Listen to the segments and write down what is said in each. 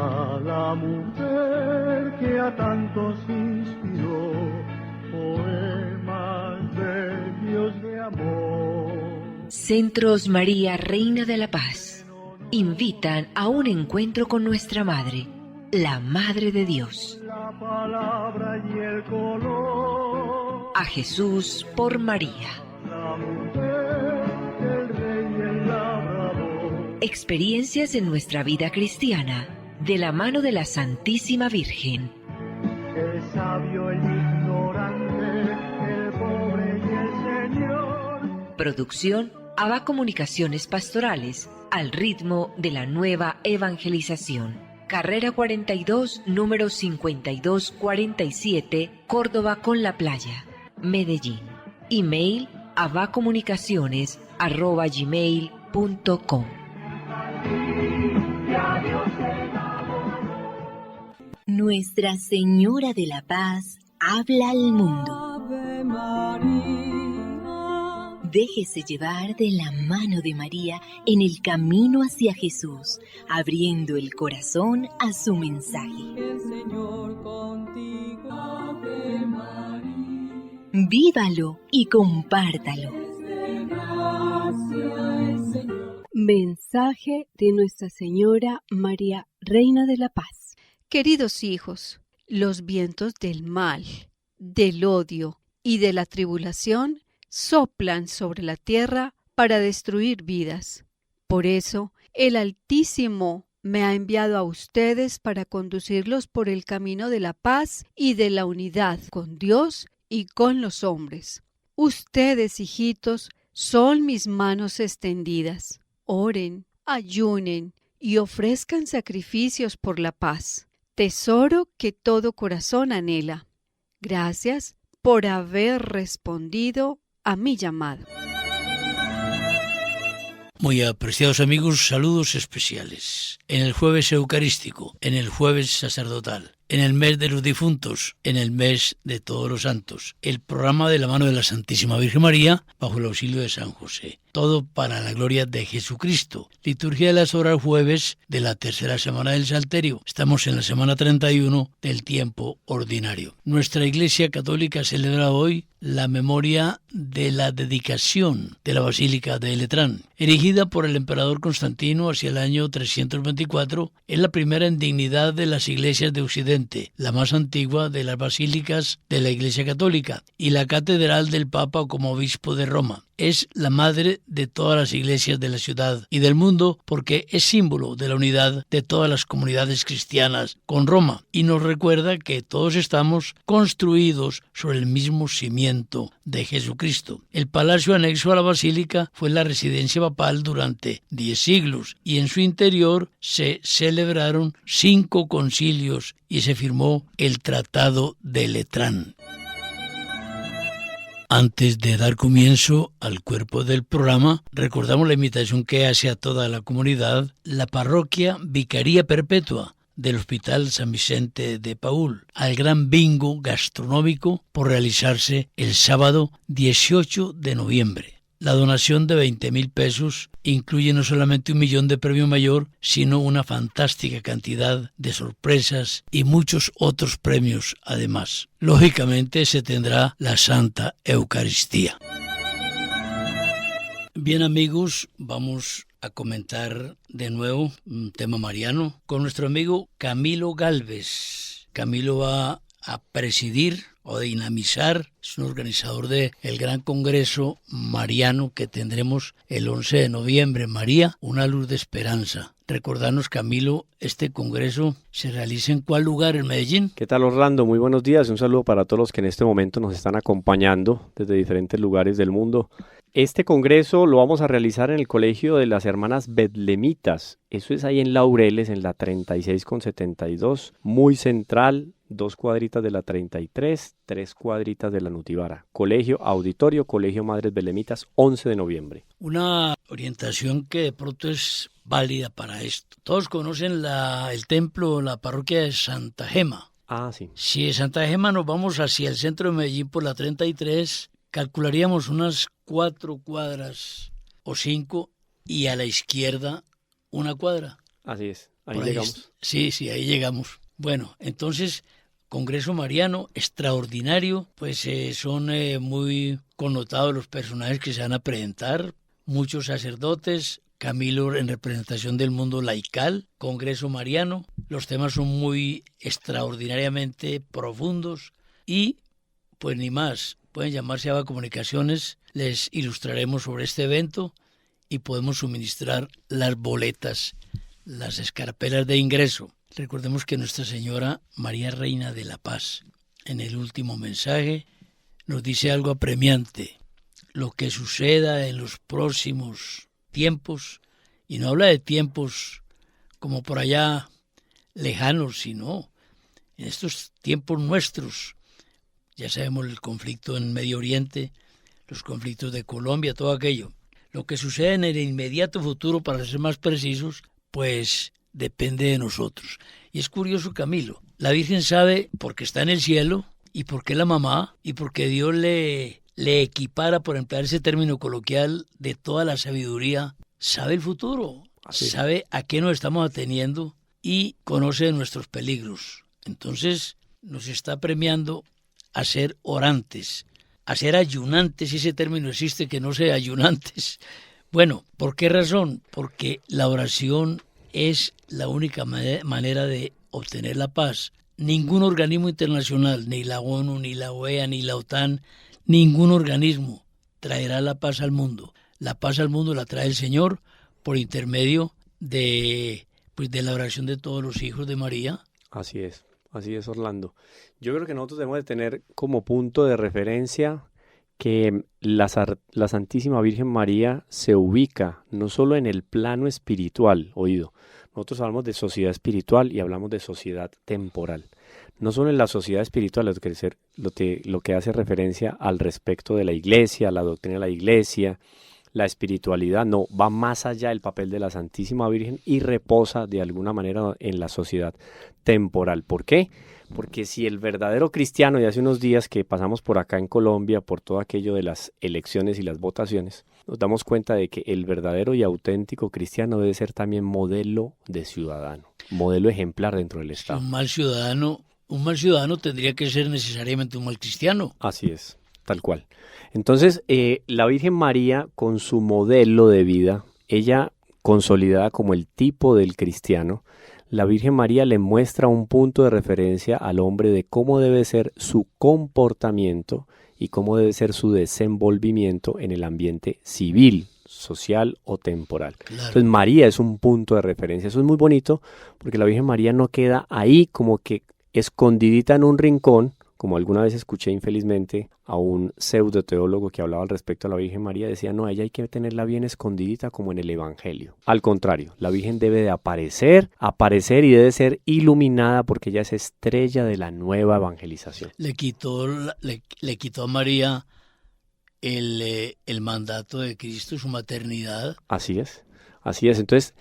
María, la mujer que a tantos inspiró, poemas bellos de amor. Centros María, Reina de la Paz, invitan a un encuentro con nuestra Madre, la Madre de Dios. La palabra y el color. A Jesús por María. La mujer, el rey y el labrador. Experiencias en nuestra vida cristiana, de la mano de la Santísima Virgen. El sabio, el ignorante, el pobre y el Señor. Producción ABA Comunicaciones Pastorales, al ritmo de la nueva evangelización. Carrera 42, número 5247, Córdoba con la Playa, Medellín. Email abacomunicaciones@gmail.com. Nuestra Señora de la Paz habla al mundo. Ave María. Déjese llevar de la mano de María en el camino hacia Jesús, abriendo el corazón a su mensaje. El Señor contigo. Ave María. Vívalo y compártalo. Mensaje de Nuestra Señora María, Reina de la Paz. Queridos hijos, los vientos del mal, del odio y de la tribulación soplan sobre la tierra para destruir vidas. Por eso, el Altísimo me ha enviado a ustedes para conducirlos por el camino de la paz y de la unidad con Dios y con los hombres. Ustedes, hijitos, son mis manos extendidas. Oren, ayunen y ofrezcan sacrificios por la paz, tesoro que todo corazón anhela. Gracias por haber respondido a mi llamado. Muy apreciados amigos, saludos especiales. En el jueves eucarístico, en el jueves sacerdotal, en el mes de los difuntos, en el mes de todos los santos, el programa de la mano de la Santísima Virgen María bajo el auxilio de San José. Todo para la gloria de Jesucristo. Liturgia de las horas jueves de la tercera semana del Salterio. Estamos en la semana 31 del tiempo ordinario. Nuestra Iglesia Católica celebra hoy la memoria de la dedicación de la Basílica de Letrán. Erigida por el emperador Constantino hacia el año 324, es la primera en dignidad de las iglesias de Occidente, la más antigua de las basílicas de la Iglesia Católica y la catedral del Papa como obispo de Roma. Es la madre de todas las iglesias de la ciudad y del mundo porque es símbolo de la unidad de todas las comunidades cristianas con Roma y nos recuerda que todos estamos construidos sobre el mismo cimiento de Jesucristo. El palacio anexo a la basílica fue la residencia papal durante 10 siglos y en su interior se celebraron 5 concilios y se firmó el Tratado de Letrán. Antes de dar comienzo al cuerpo del programa, recordamos la invitación que hace a toda la comunidad la parroquia Vicaría Perpetua del Hospital San Vicente de Paúl al gran bingo gastronómico por realizarse el sábado 18 de noviembre. La donación de 20.000 pesos incluye no solamente 1 millón de premio mayor, sino una fantástica cantidad de sorpresas y muchos otros premios además. Lógicamente se tendrá la Santa Eucaristía. Bien amigos, vamos a comentar de nuevo un tema mariano con nuestro amigo Camilo Gálvez. Camilo va a presidir o dinamizar, es un organizador del gran congreso mariano que tendremos el 11 de noviembre. María, una luz de esperanza. Recordarnos, Camilo, este congreso se realiza en ¿cuál lugar en Medellín? ¿Qué tal, Orlando? Muy buenos días. Un saludo para todos los que en este momento nos están acompañando desde diferentes lugares del mundo. Este congreso lo vamos a realizar en el Colegio de las Hermanas Betlemitas. Eso es ahí en Laureles, en la 36 con 72, muy central, 2 cuadritas de la 33, 3 cuadritas de la Nutibara. Colegio Auditorio, Colegio Madres Betlemitas, 11 de noviembre. Una orientación que de pronto es válida para esto. Todos conocen el templo, la parroquia de Santa Gema. Ah, sí. Si de Santa Gema nos vamos hacia el centro de Medellín por la 33, calcularíamos unas 4 cuadras o 5 y a la izquierda 1 cuadra. Así es Ahí Por llegamos. Sí, ahí llegamos. Bueno, entonces, Congreso Mariano, extraordinario, pues son muy connotados los personajes que se van a presentar, muchos sacerdotes, Camilo en representación del mundo laical, Congreso Mariano, los temas son muy extraordinariamente profundos y pues ni más, pueden llamarse ABA Comunicaciones, les ilustraremos sobre este evento y podemos suministrar las boletas, las escarpelas de ingreso. Recordemos que Nuestra Señora María Reina de la Paz, en el último mensaje, nos dice algo apremiante. Lo que suceda en los próximos tiempos, y no habla de tiempos como por allá lejanos, sino en estos tiempos nuestros. Ya sabemos el conflicto en Medio Oriente, los conflictos de Colombia, todo aquello. Lo que sucede en el inmediato futuro, para ser más precisos, pues depende de nosotros. Y es curioso, Camilo, la Virgen sabe porque está en el cielo y porque es la mamá y porque Dios le equipara, por emplear ese término coloquial, de toda la sabiduría, sabe el futuro, sabe a qué nos estamos ateniendo y conoce nuestros peligros. Entonces nos está premiando a ser orantes, a ser ayunantes, si ese término existe, que no sea ayunantes. Bueno, ¿por qué razón? Porque la oración es la única manera de obtener la paz. Ningún organismo internacional, ni la ONU, ni la OEA, ni la OTAN, ningún organismo traerá la paz al mundo. La paz al mundo la trae el Señor por intermedio de la oración de todos los hijos de María. Así es, Orlando. Yo creo que nosotros debemos de tener como punto de referencia que la Santísima Virgen María se ubica no solo en el plano espiritual, oído. Nosotros hablamos de sociedad espiritual y hablamos de sociedad temporal. No solo en la sociedad espiritual, lo que hace referencia al respecto de la iglesia, la doctrina de la iglesia, la espiritualidad, no, va más allá del papel de la Santísima Virgen y reposa de alguna manera en la sociedad temporal. ¿Por qué? Porque si el verdadero cristiano, y hace unos días que pasamos por acá en Colombia por todo aquello de las elecciones y las votaciones, nos damos cuenta de que el verdadero y auténtico cristiano debe ser también modelo de ciudadano, modelo ejemplar dentro del Estado. Un mal ciudadano tendría que ser necesariamente un mal cristiano. Así es, tal cual. Entonces, la Virgen María, con su modelo de vida, ella consolidada como el tipo del cristiano, la Virgen María le muestra un punto de referencia al hombre de cómo debe ser su comportamiento y cómo debe ser su desenvolvimiento en el ambiente civil, social o temporal. Claro. Entonces María es un punto de referencia. Eso es muy bonito porque la Virgen María no queda ahí como que escondidita en un rincón, como alguna vez escuché infelizmente a un pseudo teólogo que hablaba al respecto a la Virgen María, decía, no, ella hay que tenerla bien escondidita como en el Evangelio. Al contrario, la Virgen debe de aparecer y debe ser iluminada porque ella es estrella de la nueva evangelización. Le quitó a María el mandato de Cristo, su maternidad. Así es. Entonces,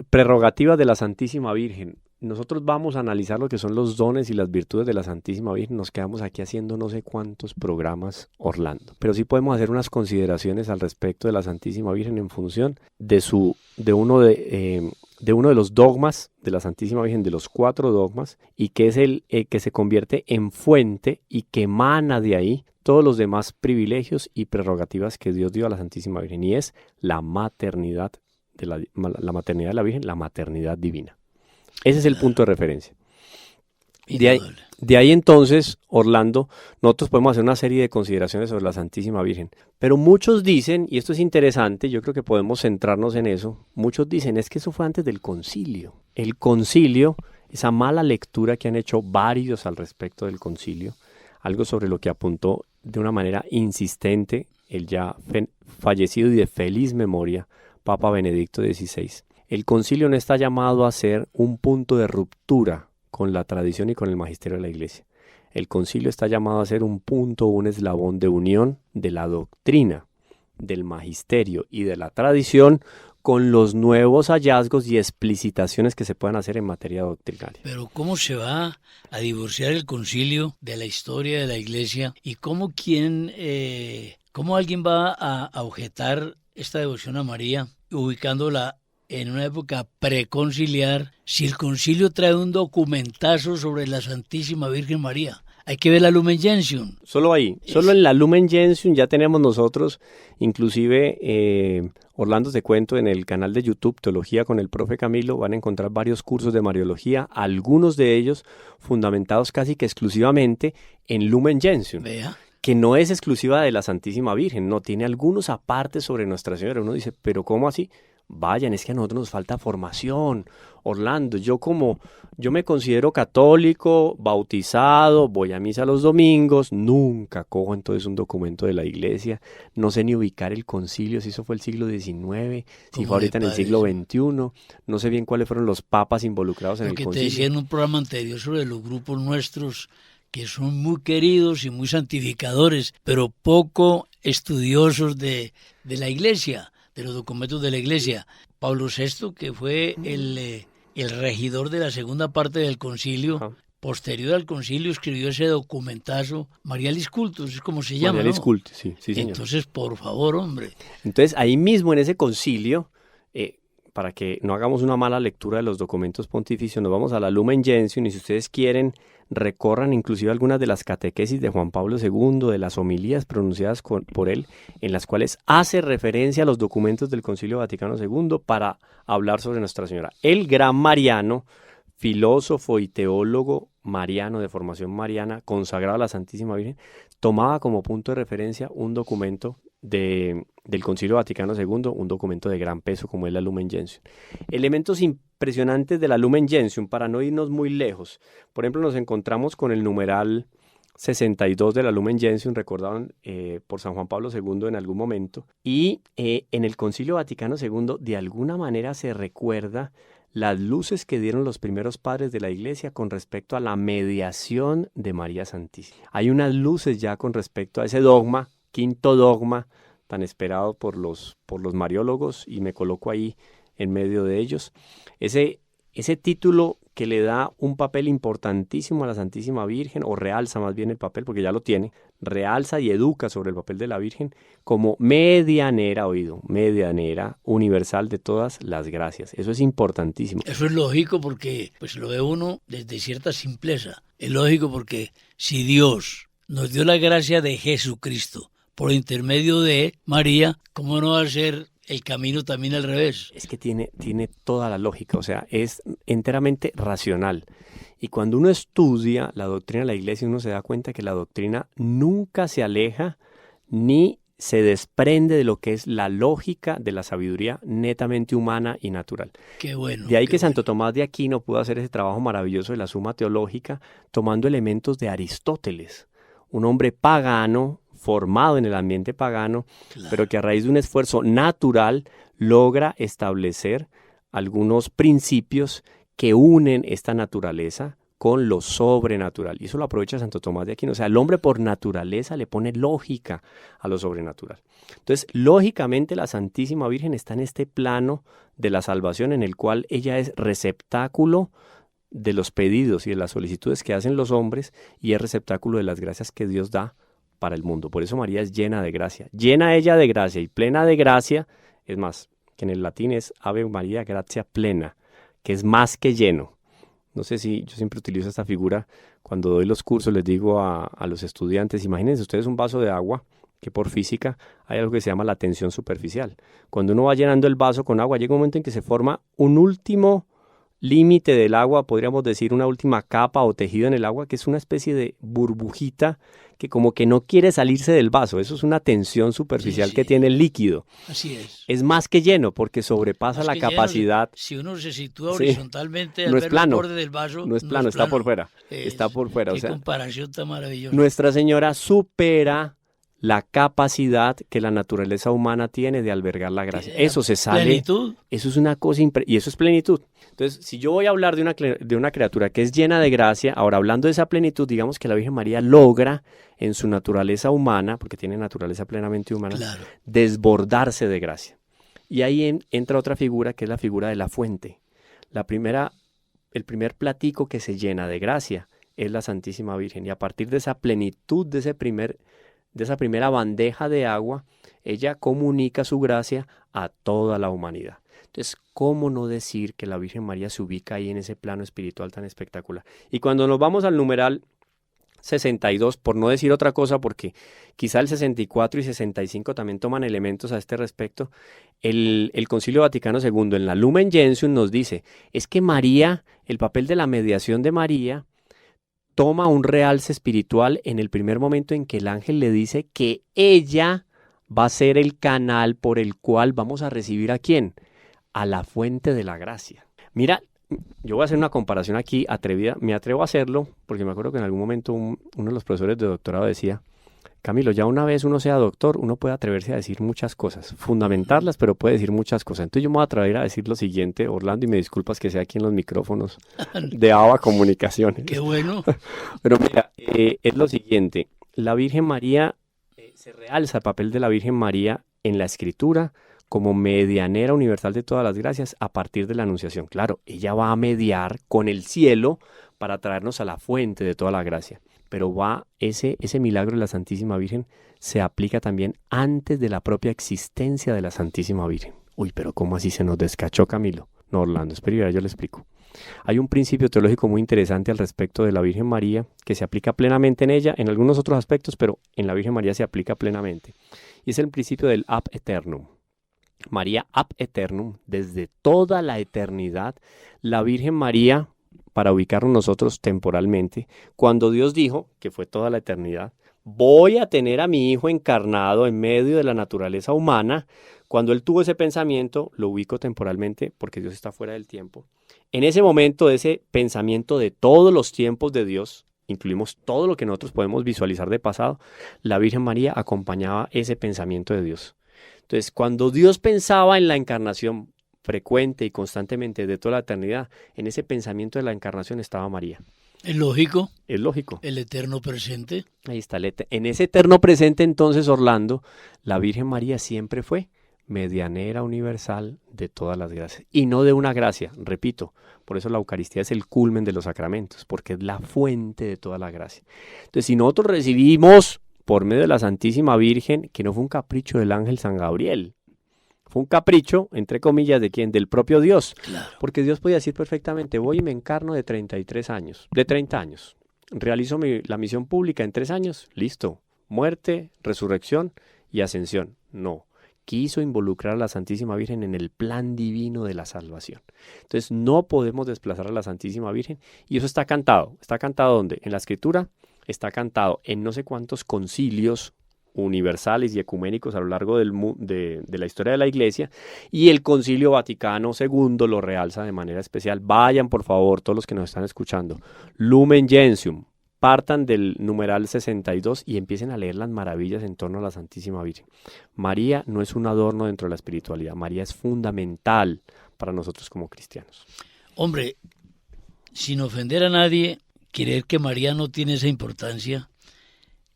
prerrogativas de la Santísima Virgen. Nosotros vamos a analizar lo que son los dones y las virtudes de la Santísima Virgen. Nos quedamos aquí haciendo no sé cuántos programas, Orlando. Pero sí podemos hacer unas consideraciones al respecto de la Santísima Virgen en función de uno de los dogmas de la Santísima Virgen, de los 4 dogmas, y que es el que se convierte en fuente y que emana de ahí todos los demás privilegios y prerrogativas que Dios dio a la Santísima Virgen, y es la maternidad de la maternidad de la Virgen, la maternidad divina. Ese es el punto de referencia. De ahí entonces, Orlando, nosotros podemos hacer una serie de consideraciones sobre la Santísima Virgen. Pero muchos dicen, y esto es interesante, yo creo que podemos centrarnos en eso, muchos dicen, es que eso fue antes del concilio. El concilio, esa mala lectura que han hecho varios al respecto del concilio, algo sobre lo que apuntó de una manera insistente el ya fallecido y de feliz memoria Papa Benedicto XVI. El concilio no está llamado a ser un punto de ruptura con la tradición y con el magisterio de la Iglesia. El concilio está llamado a ser un punto, un eslabón de unión de la doctrina, del magisterio y de la tradición con los nuevos hallazgos y explicitaciones que se puedan hacer en materia doctrinaria. Pero ¿cómo se va a divorciar el concilio de la historia de la Iglesia? ¿Y cómo alguien va a objetar esta devoción a María ubicándola en una época preconciliar, si el concilio trae un documentazo sobre la Santísima Virgen María. Hay que ver la Lumen Gentium. Solo ahí, solo en la Lumen Gentium ya tenemos nosotros, inclusive Orlando te cuento, en el canal de YouTube Teología con el Profe Camilo van a encontrar varios cursos de Mariología, algunos de ellos fundamentados casi que exclusivamente en Lumen Gentium. Vea. Que no es exclusiva de la Santísima Virgen, no, tiene algunos apartes sobre Nuestra Señora. Uno dice, ¿pero cómo así? Vayan, es que a nosotros nos falta formación. Orlando, yo me considero católico, bautizado, voy a misa los domingos, nunca cojo entonces un documento de la iglesia, no sé ni ubicar el concilio, si eso fue el siglo XIX, si fue ahorita en el siglo XXI, no sé bien cuáles fueron los papas involucrados en el concilio. Lo que te decía en un programa anterior sobre los grupos nuestros, que son muy queridos y muy santificadores, pero poco estudiosos de la iglesia, de los documentos de la iglesia. Pablo VI, que fue el regidor de la segunda parte del concilio, Ajá. Posterior al concilio, escribió ese documentazo, Marialis Cultus, es como se llama, Marialis ¿no? Cultus, sí, señor. Entonces, por favor, hombre. Entonces, ahí mismo en ese concilio, para que no hagamos una mala lectura de los documentos pontificios, nos vamos a la Lumen Gentium y si ustedes quieren, recorran inclusive algunas de las catequesis de Juan Pablo II, de las homilías pronunciadas por él, en las cuales hace referencia a los documentos del Concilio Vaticano II para hablar sobre Nuestra Señora. El gran mariano, filósofo y teólogo mariano de formación mariana, consagrado a la Santísima Virgen, tomaba como punto de referencia un documento del Concilio Vaticano II, un documento de gran peso como es la Lumen Gentium. Elementos impresionantes de la Lumen Gentium, para no irnos muy lejos. Por ejemplo, nos encontramos con el numeral 62 de la Lumen Gentium, recordado por San Juan Pablo II en algún momento. Y en el Concilio Vaticano II, de alguna manera se recuerda las luces que dieron los primeros padres de la Iglesia con respecto a la mediación de María Santísima. Hay unas luces ya con respecto a ese dogma, quinto dogma, tan esperado por los mariólogos, y me coloco ahí en medio de ellos. Ese título que le da un papel importantísimo a la Santísima Virgen, o realza más bien el papel, porque ya lo tiene, realza y educa sobre el papel de la Virgen como medianera, medianera universal de todas las gracias. Eso es importantísimo. Eso es lógico porque pues lo ve uno desde cierta simpleza. Es lógico porque si Dios nos dio la gracia de Jesucristo por intermedio de María, ¿cómo no va a ser el camino también al revés? Es que tiene toda la lógica, o sea, es enteramente racional. Y cuando uno estudia la doctrina de la Iglesia, uno se da cuenta que la doctrina nunca se aleja ni se desprende de lo que es la lógica de la sabiduría netamente humana y natural. Qué bueno. De ahí que Santo Tomás de Aquino pudo hacer ese trabajo maravilloso de la Suma Teológica, tomando elementos de Aristóteles, un hombre pagano, formado en el ambiente pagano, Claro. pero que a raíz de un esfuerzo natural logra establecer algunos principios que unen esta naturaleza con lo sobrenatural. Y eso lo aprovecha Santo Tomás de Aquino. O sea, el hombre por naturaleza le pone lógica a lo sobrenatural. Entonces, lógicamente la Santísima Virgen está en este plano de la salvación en el cual ella es receptáculo de los pedidos y de las solicitudes que hacen los hombres y es receptáculo de las gracias que Dios da para el mundo. Por eso María es llena de gracia. Llena ella de gracia y plena de gracia, es más, que en el latín es Ave María Gratia Plena, que es más que lleno. No sé si yo siempre utilizo esta figura cuando doy los cursos, les digo a los estudiantes, imagínense ustedes un vaso de agua, que por física hay algo que se llama la tensión superficial. Cuando uno va llenando el vaso con agua, llega un momento en que se forma un último límite del agua, podríamos decir una última capa o tejido en el agua, que es una especie de burbujita que como que no quiere salirse del vaso. Eso es una tensión superficial Sí. que tiene el líquido. Así es. Es más que lleno porque sobrepasa Más la que lleno, capacidad. si uno se sitúa Sí. horizontalmente al No es ver plano. el borde del vaso, No es plano, está por fuera. Está por fuera. Qué O sea, comparación tan maravillosa. Nuestra Señora supera la capacidad que la naturaleza humana tiene de albergar la gracia. Eso se sale. Plenitud. Eso es una cosa y eso es plenitud. Entonces, si yo voy a hablar de una criatura que es llena de gracia, ahora hablando de esa plenitud, digamos que la Virgen María logra en su naturaleza humana, porque tiene naturaleza plenamente humana, Claro. desbordarse de gracia. Y ahí entra otra figura que es la figura de la fuente. El primer platico que se llena de gracia es la Santísima Virgen. Y a partir de esa plenitud, de esa primera bandeja de agua, ella comunica su gracia a toda la humanidad. Entonces, ¿cómo no decir que la Virgen María se ubica ahí en ese plano espiritual tan espectacular? Y cuando nos vamos al numeral 62, por no decir otra cosa, porque quizá el 64 y 65 también toman elementos a este respecto, el Concilio Vaticano II en la Lumen Gentium nos dice, es que María, el papel de la mediación de María, toma un realce espiritual en el primer momento en que el ángel le dice que ella va a ser el canal por el cual vamos a recibir ¿a quién? A la fuente de la gracia. Mira, yo voy a hacer una comparación aquí atrevida, me atrevo a hacerlo, porque me acuerdo que en algún momento uno de los profesores de doctorado decía, Camilo, ya una vez uno sea doctor, uno puede atreverse a decir muchas cosas, fundamentarlas, pero puede decir muchas cosas. Entonces yo me voy a atrever a decir lo siguiente, Orlando, y me disculpas que sea aquí en los micrófonos de ABA Comunicaciones. Qué bueno. Pero mira, es lo siguiente, la Virgen María, se realza el papel de la Virgen María en la Escritura como medianera universal de todas las gracias a partir de la Anunciación. Claro, ella va a mediar con el cielo para traernos a la fuente de toda la gracia. Pero ese milagro de la Santísima Virgen se aplica también antes de la propia existencia de la Santísima Virgen. Uy, pero ¿cómo así se nos descachó, Camilo? No, Orlando, espera, yo le explico. Hay un principio teológico muy interesante al respecto de la Virgen María que se aplica plenamente en ella, en algunos otros aspectos, pero en la Virgen María se aplica plenamente. Y es el principio del ab eternum. María ab eternum, desde toda la eternidad, la Virgen María, para ubicarnos nosotros temporalmente, cuando Dios dijo, que fue toda la eternidad, voy a tener a mi Hijo encarnado en medio de la naturaleza humana, cuando Él tuvo ese pensamiento, lo ubico temporalmente porque Dios está fuera del tiempo. En ese momento, ese pensamiento de todos los tiempos de Dios, incluimos todo lo que nosotros podemos visualizar de pasado, la Virgen María acompañaba ese pensamiento de Dios. Entonces, cuando Dios pensaba en la encarnación frecuente y constantemente de toda la eternidad, en ese pensamiento de la encarnación estaba María. ¿Es lógico? Es lógico. El eterno presente. Ahí está. En ese eterno presente, entonces, Orlando, la Virgen María siempre fue medianera universal de todas las gracias. Y no de una gracia, repito. Por eso la Eucaristía es el culmen de los sacramentos, porque es la fuente de toda la gracia. Entonces, si nosotros recibimos por medio de la Santísima Virgen, que no fue un capricho del ángel San Gabriel, fue un capricho, entre comillas, ¿de quién? Del propio Dios. Claro. Porque Dios podía decir perfectamente, voy y me encarno de 33 años, de 30 años. Realizo la misión pública en 3 años, listo. Muerte, resurrección y ascensión. No. Quiso involucrar a la Santísima Virgen en el plan divino de la salvación. Entonces no podemos desplazar a la Santísima Virgen y eso está cantado. ¿Está cantado dónde? En la Escritura. Está cantado en no sé cuántos concilios universales y ecuménicos a lo largo de la historia de la Iglesia, y el Concilio Vaticano II lo realza de manera especial. Vayan, por favor, todos los que nos están escuchando, Lumen Gentium, partan del numeral 62 y empiecen a leer las maravillas en torno a la Santísima Virgen. María no es un adorno dentro de la espiritualidad, María es fundamental para nosotros como cristianos. Hombre, sin ofender a nadie, creer que María no tiene esa importancia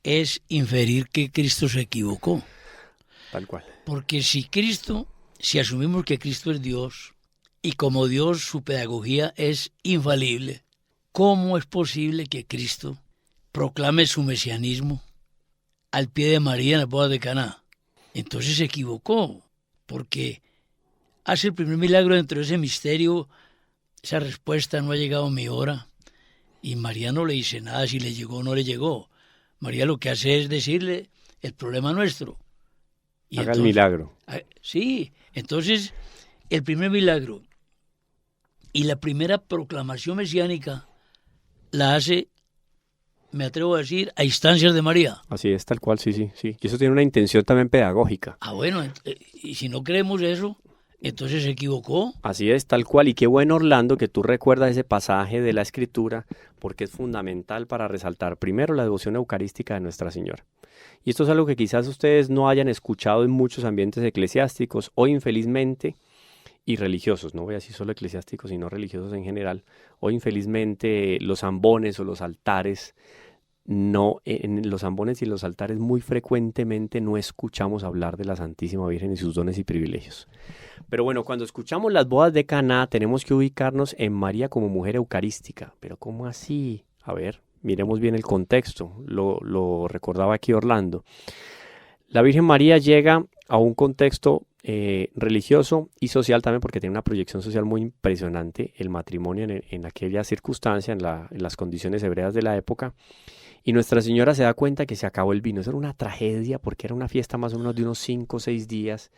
es inferir que Cristo se equivocó. Tal cual. Porque si asumimos que Cristo es Dios, y como Dios su pedagogía es infalible, ¿cómo es posible que Cristo proclame su mesianismo al pie de María en las bodas de Caná? Entonces se equivocó, porque hace el primer milagro dentro de ese misterio, esa respuesta, no ha llegado mi hora, y María no le dice nada si le llegó o no le llegó. María lo que hace es decirle el problema nuestro. Y haga el milagro. Sí, entonces el primer milagro y la primera proclamación mesiánica la hace, me atrevo a decir, a instancias de María. Así es, tal cual, sí. Y eso tiene una intención también pedagógica. Bueno, y si no creemos eso, entonces se equivocó. Así es, tal cual. Y qué bueno, Orlando, que tú recuerdas ese pasaje de la Escritura, porque es fundamental para resaltar primero la devoción eucarística de Nuestra Señora. Y esto es algo que quizás ustedes no hayan escuchado en muchos ambientes eclesiásticos o infelizmente, y religiosos, no voy a decir solo eclesiásticos, sino religiosos en general, o infelizmente los ambones o los altares, no, en los ambones y los altares muy frecuentemente no escuchamos hablar de la Santísima Virgen y sus dones y privilegios. Pero bueno, cuando escuchamos las bodas de Caná tenemos que ubicarnos en María como mujer eucarística. ¿Pero cómo así? A ver, miremos bien el contexto, lo recordaba aquí Orlando. La Virgen María llega a un contexto religioso y social también, porque tiene una proyección social muy impresionante el matrimonio en aquella circunstancia, en las condiciones hebreas de la época. Y Nuestra Señora se da cuenta que se acabó el vino. Eso era una tragedia porque era una fiesta más o menos de unos 5 o 6 días.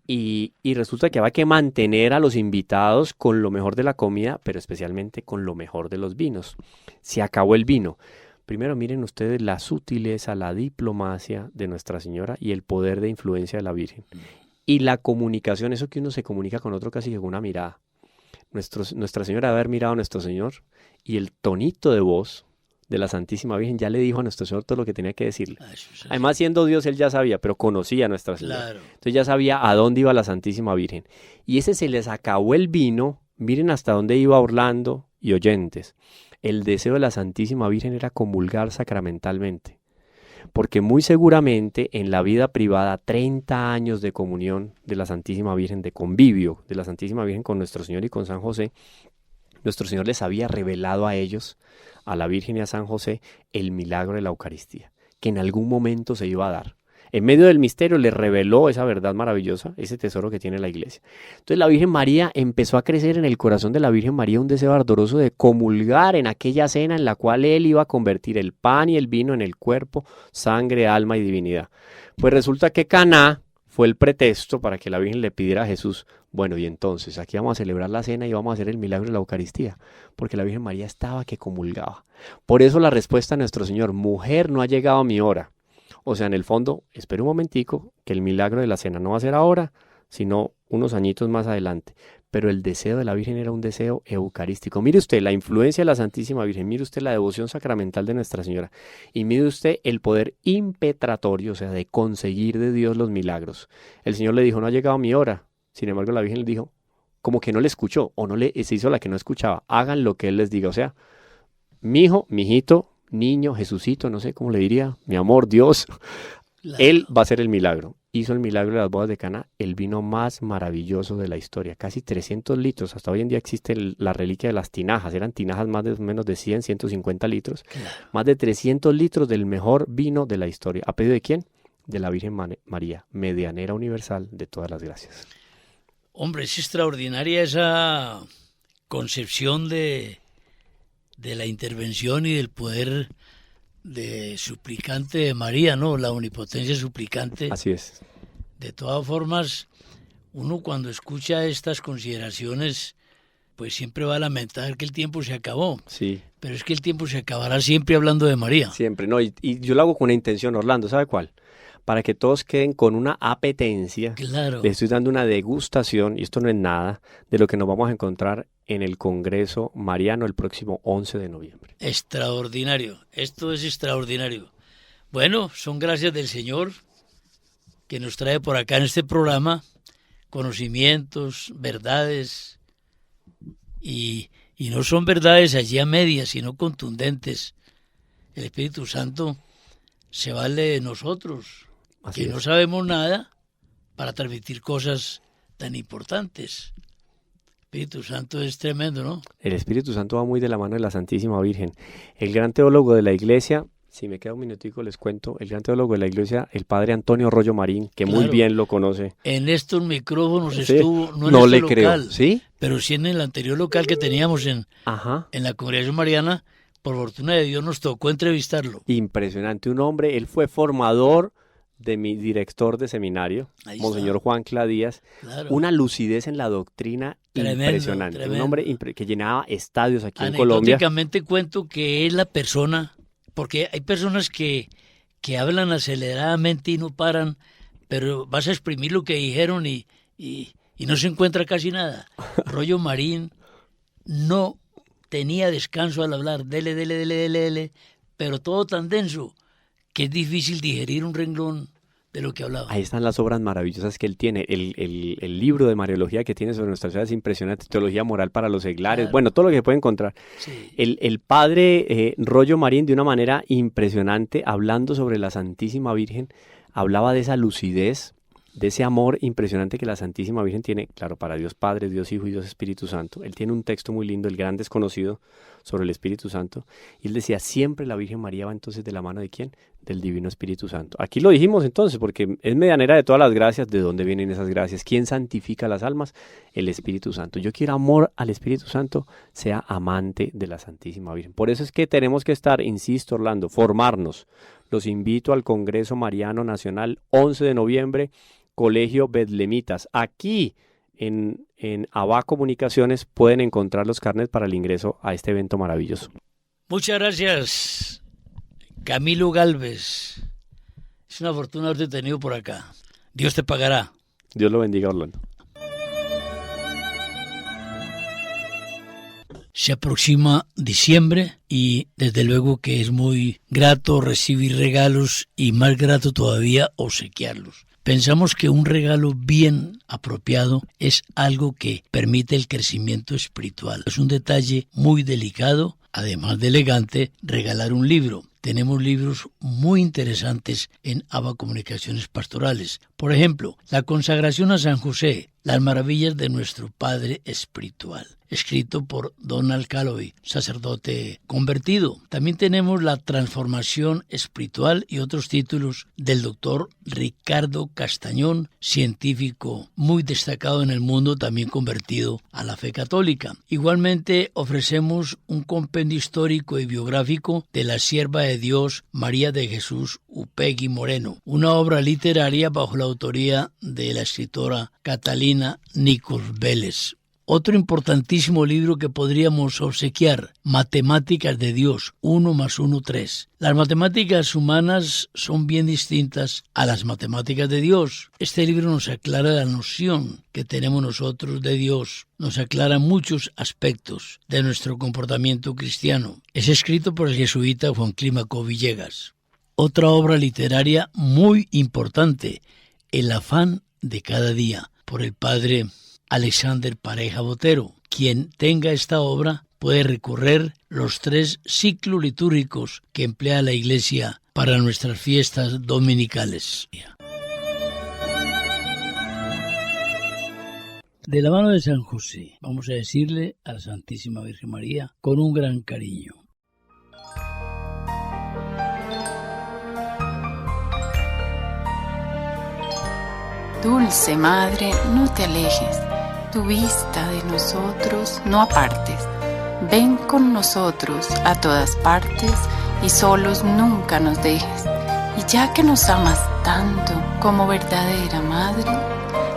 Y resulta que había que mantener a los invitados con lo mejor de la comida, pero especialmente con lo mejor de los vinos. Se acabó el vino. Primero miren ustedes la sutileza, la diplomacia de Nuestra Señora y el poder de influencia de la Virgen. Y la comunicación, eso que uno se comunica con otro casi que con una mirada. Nuestra Señora debe haber mirado a nuestro Señor y el tonito de voz de la Santísima Virgen ya le dijo a nuestro Señor todo lo que tenía que decirle. Además, siendo Dios, él ya sabía, pero conocía a Nuestra Señora. Claro. Entonces ya sabía a dónde iba la Santísima Virgen. Y ese se les acabó el vino. Miren hasta dónde iba Orlando y oyentes. El deseo de la Santísima Virgen era comulgar sacramentalmente. Porque muy seguramente en la vida privada, 30 años de comunión de la Santísima Virgen, de convivio de la Santísima Virgen con nuestro Señor y con San José, nuestro Señor les había revelado a ellos, a la Virgen y a San José, el milagro de la Eucaristía, que en algún momento se iba a dar. En medio del misterio les reveló esa verdad maravillosa, ese tesoro que tiene la Iglesia. Entonces la Virgen María empezó a crecer en el corazón de la Virgen María un deseo ardoroso de comulgar en aquella cena en la cual Él iba a convertir el pan y el vino en el cuerpo, sangre, alma y divinidad. Pues resulta que Caná fue el pretexto para que la Virgen le pidiera a Jesús: bueno, y entonces aquí vamos a celebrar la cena y vamos a hacer el milagro de la Eucaristía, porque la Virgen María estaba que comulgaba. Por eso la respuesta a nuestro Señor: mujer, no ha llegado mi hora. O sea, en el fondo, espera un momentico, que el milagro de la cena no va a ser ahora, sino unos añitos más adelante. Pero el deseo de la Virgen era un deseo eucarístico. Mire usted la influencia de la Santísima Virgen, mire usted la devoción sacramental de Nuestra Señora, y mire usted el poder impetratorio, o sea, de conseguir de Dios los milagros. El Señor le dijo: no ha llegado mi hora. Sin embargo, la Virgen le dijo, como que no le escuchó, o se hizo la que no escuchaba: hagan lo que Él les diga. O sea, mi hijo, mi hijito, niño, Jesucito, no sé cómo le diría, mi amor, Dios, claro. Él va a hacer el milagro. Hizo el milagro de las bodas de Caná, el vino más maravilloso de la historia, casi 300 litros. Hasta hoy en día existe la reliquia de las tinajas, eran tinajas más o menos de 100, 150 litros, claro. Más de 300 litros del mejor vino de la historia. ¿A pedido de quién? De la Virgen María, medianera universal de todas las gracias. Hombre, es extraordinaria esa concepción de la intervención y del poder de suplicante de María, ¿no? La omnipotencia suplicante. Así es. De todas formas, uno cuando escucha estas consideraciones, pues siempre va a lamentar que el tiempo se acabó. Sí. Pero es que el tiempo se acabará siempre hablando de María. Siempre, no, y yo lo hago con una intención, Orlando, ¿sabe cuál? Para que todos queden con una apetencia. Claro. Les estoy dando una degustación, y esto no es nada, de lo que nos vamos a encontrar en el Congreso Mariano el próximo 11 de noviembre. Extraordinario, esto es extraordinario. Bueno, son gracias del Señor que nos trae por acá en este programa conocimientos, verdades, y no son verdades allí a medias, sino contundentes. El Espíritu Santo se vale de nosotros, así que es. No sabemos nada, para transmitir cosas tan importantes. El Espíritu Santo es tremendo, ¿no? El Espíritu Santo va muy de la mano de la Santísima Virgen. El gran teólogo de la Iglesia, si me queda un minutico les cuento, el gran teólogo de la Iglesia, el padre Antonio Rollo Marín, que claro, muy bien lo conoce. En estos micrófonos sí, estuvo, no en este le creo, local, ¿sí? Pero sí en el anterior local que teníamos en la Congregación Mariana. Por fortuna de Dios nos tocó entrevistarlo. Impresionante, un hombre, él fue formador de mi director de seminario, Monseñor Juan Cladías, claro. Una lucidez en la doctrina impresionante, tremendo. Un hombre que llenaba estadios aquí en Colombia. Anecdóticamente cuento que es la persona, porque hay personas que hablan aceleradamente y no paran, pero vas a exprimir lo que dijeron y no se encuentra casi nada. Rollo Marín no tenía descanso al hablar, dele, pero todo tan denso que es difícil digerir un renglón de lo que hablaba. Ahí están las obras maravillosas que él tiene, el libro de Mariología que tiene sobre nuestra ciudad es impresionante, Teología Moral para los Seglares, claro. Bueno, todo lo que puede encontrar. Sí. El padre Rollo Marín, de una manera impresionante, hablando sobre la Santísima Virgen, hablaba de esa lucidez, de ese amor impresionante que la Santísima Virgen tiene, claro, para Dios Padre, Dios Hijo y Dios Espíritu Santo. Él tiene un texto muy lindo, El Gran Desconocido, sobre el Espíritu Santo, y él decía, siempre la Virgen María va entonces de la mano ¿de quién? Del Divino Espíritu Santo. Aquí lo dijimos entonces, porque es medianera de todas las gracias. ¿De dónde vienen esas gracias? ¿Quién santifica las almas? El Espíritu Santo. Yo quiero amor al Espíritu Santo, sea amante de la Santísima Virgen. Por eso es que tenemos que estar, insisto, Orlando, formarnos. Los invito al Congreso Mariano Nacional, 11 de noviembre, Colegio Betlemitas. Aquí en ABA Comunicaciones pueden encontrar los carnets para el ingreso a este evento maravilloso. Muchas gracias, Camilo Galvez. Es una fortuna haberte tenido por acá. Dios te pagará. Dios lo bendiga, Orlando. Se aproxima diciembre y desde luego que es muy grato recibir regalos y más grato todavía obsequiarlos. Pensamos que un regalo bien apropiado es algo que permite el crecimiento espiritual. Es un detalle muy delicado, además de elegante, regalar un libro. Tenemos libros muy interesantes en ABA Comunicaciones Pastorales. Por ejemplo, La consagración a San José, las maravillas de nuestro Padre espiritual, escrito por Donald Calloway, sacerdote convertido. También tenemos La transformación espiritual y otros títulos del doctor Ricardo Castañón, científico muy destacado en el mundo, también convertido a la fe católica. Igualmente ofrecemos un compendio histórico y biográfico de la sierva de Dios María de Jesús Upegui Moreno, una obra literaria bajo la autoría de la escritora Catalina Nichols Vélez. Otro importantísimo libro que podríamos obsequiar, Matemáticas de Dios, 1 más 1, 3. Las matemáticas humanas son bien distintas a las matemáticas de Dios. Este libro nos aclara la noción que tenemos nosotros de Dios, nos aclara muchos aspectos de nuestro comportamiento cristiano. Es escrito por el jesuita Juan Clímaco Villegas. Otra obra literaria muy importante, El afán de cada día, por el padre Alexander Pareja Botero. Quien tenga esta obra puede recorrer los 3 ciclos litúrgicos que emplea la Iglesia para nuestras fiestas dominicales. De la mano de San José, vamos a decirle a la Santísima Virgen María con un gran cariño. Dulce Madre, no te alejes, tu vista de nosotros no apartes. Ven con nosotros a todas partes y solos nunca nos dejes. Y ya que nos amas tanto como verdadera Madre,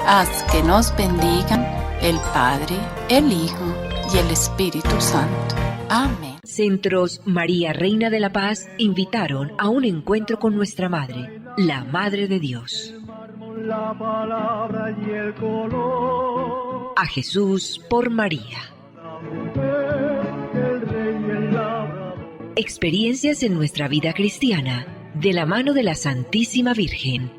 haz que nos bendigan el Padre, el Hijo y el Espíritu Santo. Amén. Centros María Reina de la Paz invitaron a un encuentro con nuestra Madre, la Madre de Dios. La palabra y el color. A Jesús por María. La mujer, el rey y el labrador. Experiencias en nuestra vida cristiana, de la mano de la Santísima Virgen.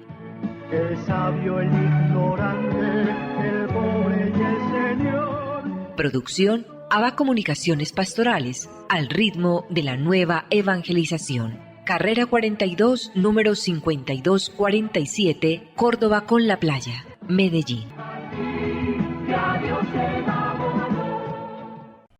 El sabio, el ignorante, el pobre y el Señor. Producción ABA Comunicaciones Pastorales, al ritmo de la nueva evangelización. Carrera 42, número 5247, Córdoba con la Playa, Medellín. Ya Dios se va.